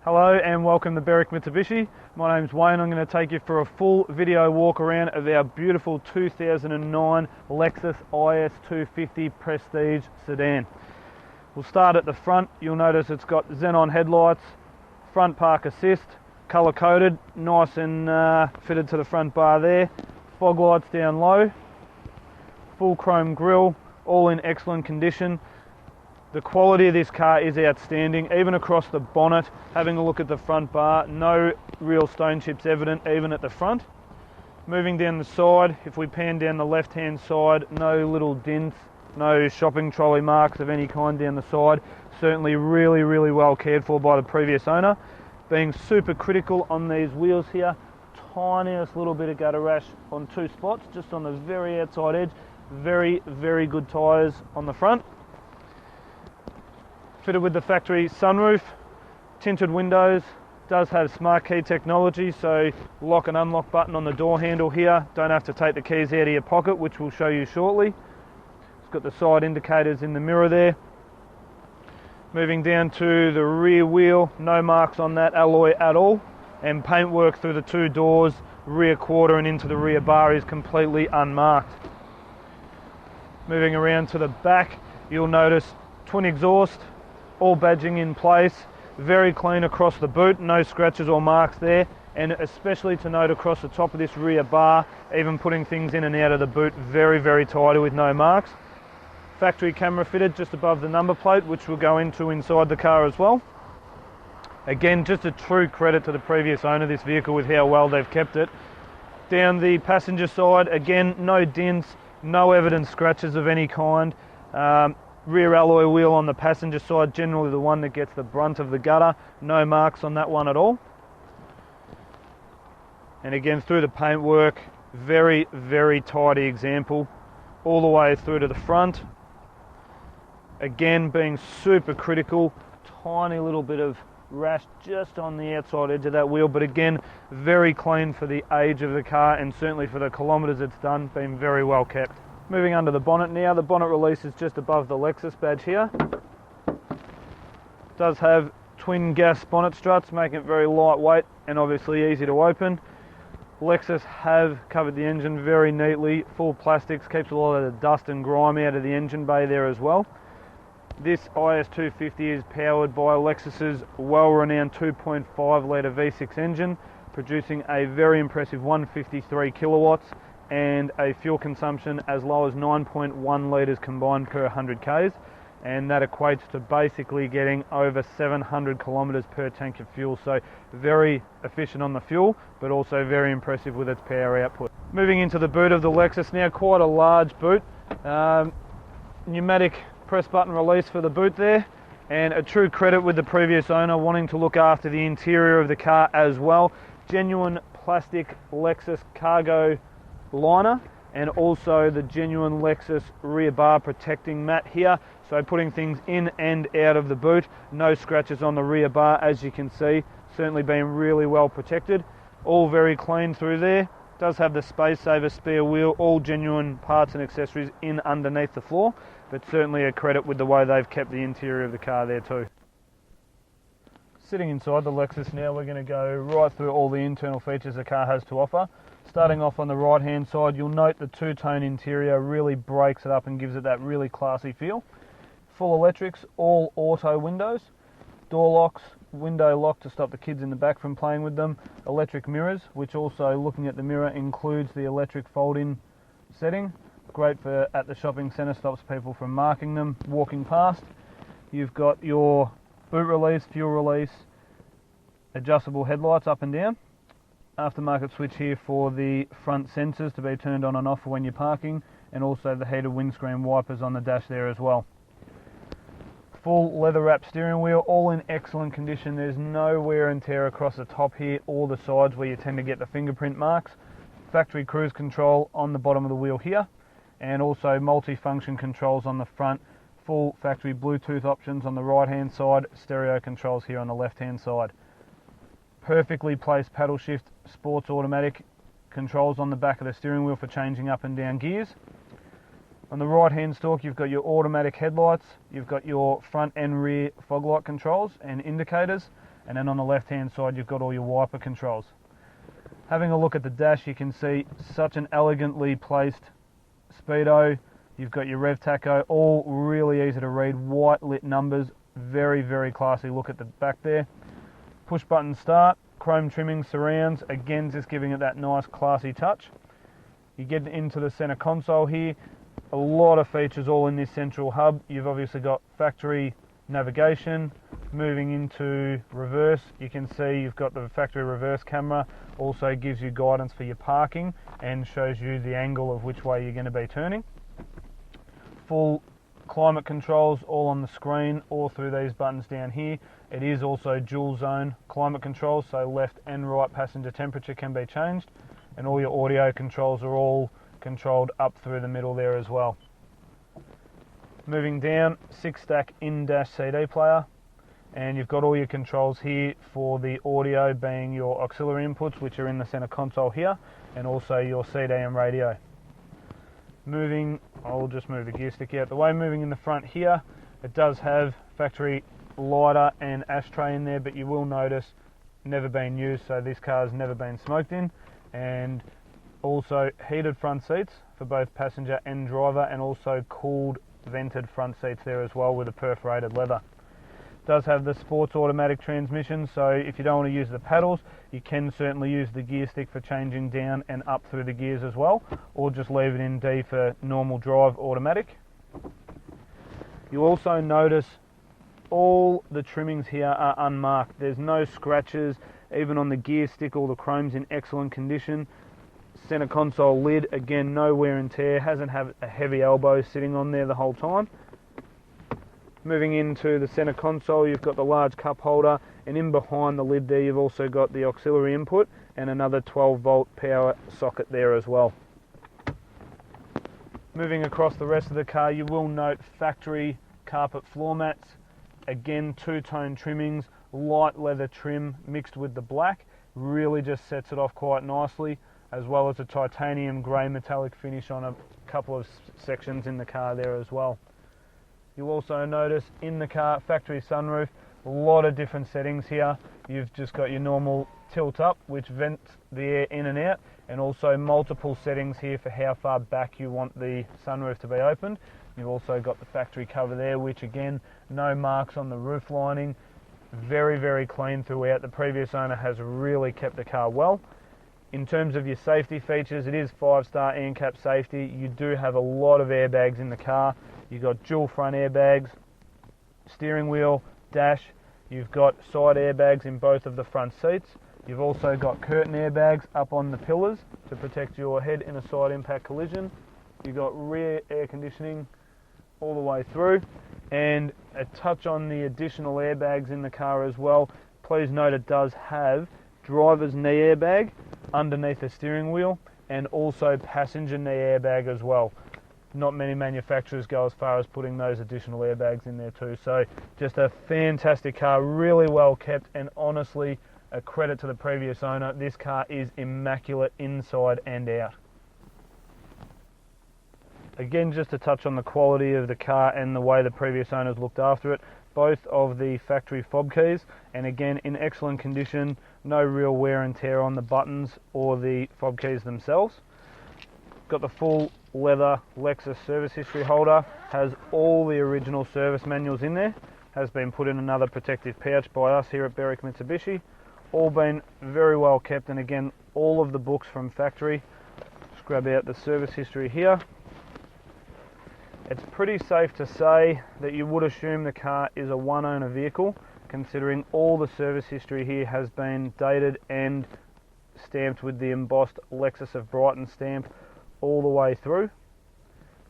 Hello and welcome to Berwick Mitsubishi. My name's Wayne. I'm going to take you for a full video walk around of our beautiful 2009 Lexus IS250 Prestige sedan. We'll start at the front. You'll notice it's got xenon headlights, front park assist, colour coded, nice and fitted to the front bar there. Fog lights down low, full chrome grille, all in excellent condition. The quality of this car is outstanding, even across the bonnet. Having a look at the front bar, no real stone chips evident even at the front. Moving down the side, if we pan down the left hand side, no little dents, no shopping trolley marks of any kind down the side. Certainly really well cared for by the previous owner. Being super critical on these wheels here, tiniest little bit of gutter rash on two spots, just on the very outside edge. Very good tyres on the front. Fitted with the factory sunroof, tinted windows, does have smart key technology, so lock and unlock button on the door handle here. Don't have to take the keys out of your pocket, which we'll show you shortly. It's got the side indicators in the mirror there. Moving down to the rear wheel, no marks on that alloy at all, and paintwork through the two doors, rear quarter and into the rear bar is completely unmarked. Moving around to the back, you'll notice twin exhaust, all badging in place, very clean across the boot, no scratches or marks there, and especially to note across the top of this rear bar, even putting things in and out of the boot very tidy with no marks. Factory camera fitted just above the number plate, which we'll go into inside the car as well. Again, just a true credit to the previous owner of this vehicle with how well they've kept it. Down the passenger side, again, no dents, no evident scratches of any kind. Rear alloy wheel on the passenger side, generally the one that gets the brunt of the gutter. No marks on that one at all. And again, through the paintwork, very tidy example. All the way through to the front. Again, being super critical, tiny little bit of rash just on the outside edge of that wheel, but again, very clean for the age of the car and certainly for the kilometres it's done, been very well kept. Moving under the bonnet now, the bonnet release is just above the Lexus badge here. Does have twin gas bonnet struts, making it very lightweight and obviously easy to open. Lexus have covered the engine very neatly, full plastics, keeps a lot of the dust and grime out of the engine bay there as well. This IS250 is powered by Lexus's well-renowned 2.5 litre V6 engine, producing a very impressive 153 kilowatts and a fuel consumption as low as 9.1 litres combined per 100 k's, and that equates to basically getting over 700 kilometres per tank of fuel, so very efficient on the fuel, but also very impressive with its power output. Moving into the boot of the Lexus now, quite a large boot. Pneumatic press button release for the boot there, and a true credit with the previous owner wanting to look after the interior of the car as well. Genuine plastic Lexus cargo liner, and also the genuine Lexus rear bar protecting mat here, so putting things in and out of the boot. No scratches on the rear bar, as you can see, certainly been really well protected. All very clean through there. Does have the space saver spare wheel, all genuine parts and accessories in underneath the floor, but certainly a credit with the way they've kept the interior of the car there too. Sitting inside the Lexus now, we're going to go right through all the internal features the car has to offer. Starting off on the right hand side, you'll note the two-tone interior really breaks it up and gives it that really classy feel. Full electrics, all auto windows, door locks, window lock to stop the kids in the back from playing with them, electric mirrors, which also, looking at the mirror, includes the electric fold-in setting. Great for at the shopping centre, stops people from marking them walking past. You've got your boot release, fuel release, adjustable headlights up and down. Aftermarket switch here for the front sensors to be turned on and off for when you're parking, and also the heated windscreen wipers on the dash there as well. Full leather wrapped steering wheel, all in excellent condition. There's no wear and tear across the top here or the sides where you tend to get the fingerprint marks. Factory cruise control on the bottom of the wheel here, and also multifunction controls on the front. Full factory Bluetooth options on the right hand side, stereo controls here on the left hand side. Perfectly placed paddle shift sports automatic controls on the back of the steering wheel for changing up and down gears. On the right hand stalk you've got your automatic headlights, you've got your front and rear fog light controls and indicators, and then on the left hand side you've got all your wiper controls. Having a look at the dash, you can see such an elegantly placed speedo. You've got your rev tacho, all really easy to read, white lit numbers, very, very classy look at the back there. Push button start, chrome trimming surrounds, again just giving it that nice classy touch. You get into the center console here, a lot of features all in this central hub. You've obviously got factory navigation. Moving into reverse, you can see you've got the factory reverse camera, also gives you guidance for your parking and shows you the angle of which way you're going to be turning. Full climate controls all on the screen, all through these buttons down here. It is also dual zone climate controls, so left and right passenger temperature can be changed, and all your audio controls are all controlled up through the middle there as well. Moving down, 6-stack in-dash CD player, and you've got all your controls here for the audio, being your auxiliary inputs, which are in the center console here, and also your CD and radio. Moving, I'll just move the gear stick out the way. Moving in the front here, it does have factory lighter and ashtray in there, but you will notice never been used, so this car's never been smoked in. And also heated front seats for both passenger and driver, and also cooled vented front seats there as well with a perforated leather. Does have the sports automatic transmission, so if you don't want to use the paddles, you can certainly use the gear stick for changing down and up through the gears as well, or just leave it in D for normal drive automatic. You'll also notice all the trimmings here are unmarked. There's no scratches, even on the gear stick. All the chrome's in excellent condition. Center console lid, again, no wear and tear, hasn't had a heavy elbow sitting on there the whole time. Moving into the center console, you've got the large cup holder, and in behind the lid there you've also got the auxiliary input and another 12-volt power socket there as well. Moving across the rest of the car, you will note factory carpet floor mats, again two-tone trimmings, light leather trim mixed with the black, really just sets it off quite nicely, as well as a titanium grey metallic finish on a couple of sections in the car there as well. You'll also notice in the car, factory sunroof, a lot of different settings here. You've just got your normal tilt up, which vents the air in and out, and also multiple settings here for how far back you want the sunroof to be opened. You've also got the factory cover there, which again, no marks on the roof lining. Very, very clean throughout. The previous owner has really kept the car well. In terms of your safety features, it is 5-star ANCAP safety. You do have a lot of airbags in the car. You've got dual front airbags, steering wheel, dash. You've got side airbags in both of the front seats. You've also got curtain airbags up on the pillars to protect your head in a side impact collision. You've got rear air conditioning all the way through, and a touch on the additional airbags in the car as well. Please note it does have driver's knee airbag underneath the steering wheel, and also passenger knee airbag as well. Not many manufacturers go as far as putting those additional airbags in there too. So just a fantastic car, really well kept, and honestly a credit to the previous owner. This car is immaculate inside and out. Again, just to touch on the quality of the car and the way the previous owners looked after it, both of the factory fob keys, and again in excellent condition, no real wear and tear on the buttons or the fob keys themselves. Got the full leather Lexus service history holder, has all the original service manuals in there, has been put in another protective pouch by us here at Berwick Mitsubishi, all been very well kept, and again all of the books from factory. Just grab out the service history here. It's pretty safe to say that you would assume the car is a one-owner vehicle, considering all the service history here has been dated and stamped with the embossed Lexus of Brighton stamp all the way through.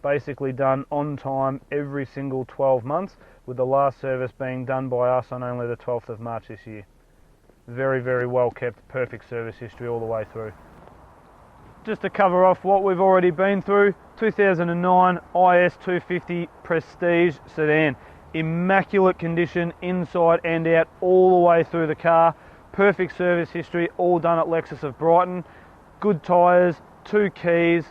Basically done on time every single 12 months, with the last service being done by us on only the 12th of March this year. Very, very well kept, perfect service history all the way through. Just to cover off what we've already been through, 2009 IS250 Prestige sedan. Immaculate condition inside and out all the way through the car. Perfect service history, all done at Lexus of Brighton. Good tyres, 2 keys.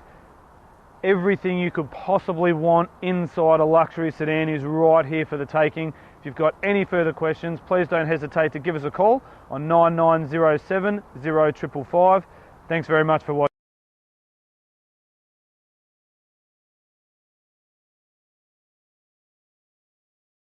Everything you could possibly want inside a luxury sedan is right here for the taking. If you've got any further questions, please don't hesitate to give us a call on 9907 0555. Thanks very much for watching.